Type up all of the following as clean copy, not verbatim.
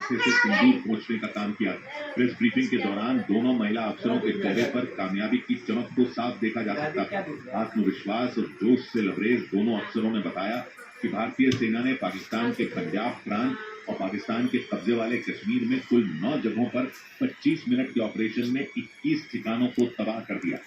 से सिंदूर पहुंचने का काम किया। प्रेस ब्रीफिंग के दौरान दोनों महिला अफसरों के चेहरे पर कामयाबी की चमक को साफ देखा जा सकता था। आत्मविश्वास और जोश से लबरेज दोनों अफसरों ने बताया कि भारतीय सेना ने पाकिस्तान के पंजाब प्रांत और पाकिस्तान के कब्जे वाले कश्मीर में कुल 9 जगहों पर 25 मिनट के ऑपरेशन में 21 ठिकानों को तबाह कर दिया।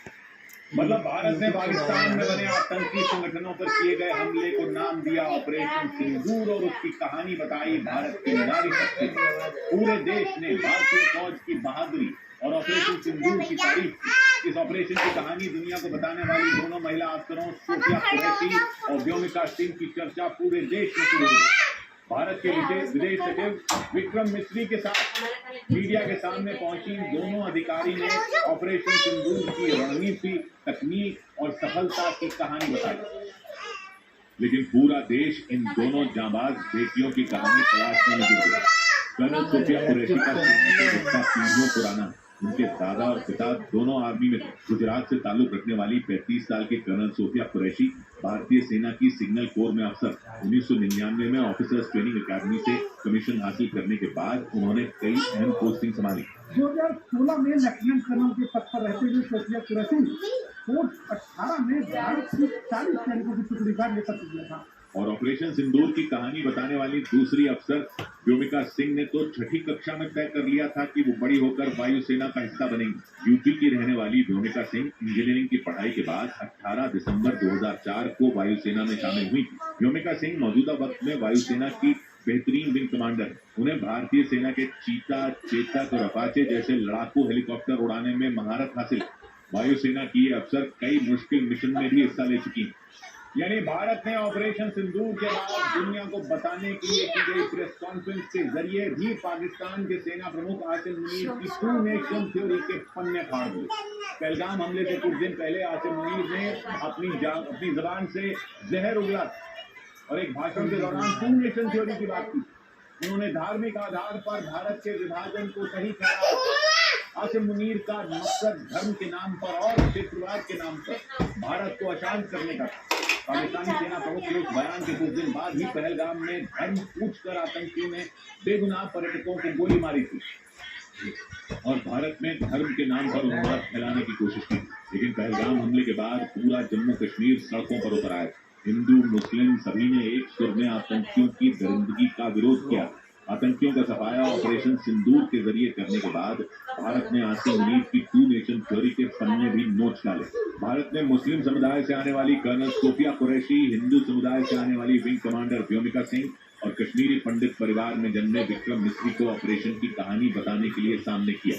मतलब भारत ने पाकिस्तान में बने आतंकी संगठनों पर किए गए हमले को नाम दिया ऑपरेशन सिंदूर और उसकी कहानी बताई भारत की नारी शक्ति। पूरे देश ने भारतीय फौज की बहादुरी और ऑपरेशन सिंदूर की तारीफ की। इस ऑपरेशन की कहानी दुनिया को बताने वाली दोनों महिला अफसरों सोफिया कुरैशी और व्योमिका सिंह की चर्चा पूरे देश में शुरू हुई। भारत के विदेश सचिव विक्रम मिस्री के साथ मीडिया के सामने पहुंची दोनों अधिकारी ने ऑपरेशन सिंदूर की रणनीति, तकनीक और सफलता की कहानी बताई। लेकिन पूरा देश इन दोनों जांबाज बेटियों की कहानी तलाशने में जुट गया। कर्नल सोफिया कुरैशी का रिश्ता पीढ़ियों पुराना। उनके दादा और पिता दोनों आर्मी में थे। गुजरात से ताल्लुक रखने वाली 35 साल के कर्नल सोफिया कुरैशी भारतीय सेना की सिग्नल कोर में अफसर। 1999 में ऑफिसर्स ट्रेनिंग अकेडमी से कमीशन हासिल करने के बाद उन्होंने कई अहम पोस्टिंग संभाली। 2016 में लेफ्टिनेंट कर्नल के पद पर रहते हुए सोफिया कुरैशी पोस्ट 18 में भारत की 40 सैनिकों की टुकड़ी का नेतृत्व किया था। और ऑपरेशन सिंदूर की कहानी बताने वाली दूसरी अफसर व्योमिका सिंह ने तो छठी कक्षा में तय कर लिया था कि वो बड़ी होकर वायुसेना का हिस्सा बनेंगी। यूपी की रहने वाली व्योमिका सिंह इंजीनियरिंग की पढ़ाई के बाद 18 दिसंबर 2004 को वायुसेना में शामिल हुई थी। व्योमिका सिंह मौजूदा वक्त में वायुसेना की बेहतरीन विंग कमांडर। उन्हें भारतीय सेना के चीता, चेतक और अपाचे जैसे लड़ाकू हेलीकॉप्टर उड़ाने में महारत हासिल। वायुसेना की ये अफसर कई मुश्किल मिशन में भी हिस्सा ले चुकी हैं। यानी भारत ने ऑपरेशन सिंदूर के बाद दुनिया को बताने के लिए की गई प्रेस कॉन्फ्रेंस के जरिए भी पाकिस्तान के सेना प्रमुख आसिम मुनीर की 2 नेशन थ्योरी के पन्ने फाड़ दिए। पहलगाम हमले से कुछ दिन पहले आसिम मुनीर ने अपनी जबान से जहर उगला और एक भाषण के दौरान 2 नेशन थ्योरी की बात की। उन्होंने धार्मिक आधार पर भारत के विभाजन को सही ठहराया। आसिम मुनीर का मकसद धर्म के नाम पर और क्षेत्रवाद के नाम पर भारत को अशांत करने का। पाकिस्तानी सेना प्रमुख के उस बयान के कुछ दिन बाद ही पहलगाम में धर्म पूछकर आतंकियों ने बेगुनाह पर्यटकों को गोली मारी थी और भारत में धर्म के नाम पर उन्माद फैलाने की कोशिश की। लेकिन पहलगाम हमले के बाद पूरा जम्मू कश्मीर सड़कों पर उतर आया। हिंदू मुस्लिम सभी ने एक सुर में आतंकियों की दरिंदगी का विरोध किया। आतंकियों का सफाया ऑपरेशन सिंदूर के जरिए करने के बाद भारत ने आसिम मुनीर की 2 नेशन थ्योरी के पन्ने भी नोच डाले। भारत ने मुस्लिम समुदाय से आने वाली कर्नल सोफिया कुरैशी, हिंदू समुदाय से आने वाली विंग कमांडर व्योमिका सिंह और कश्मीरी पंडित परिवार में जन्मे विक्रम मिस्री को ऑपरेशन की कहानी बताने के लिए सामने किया।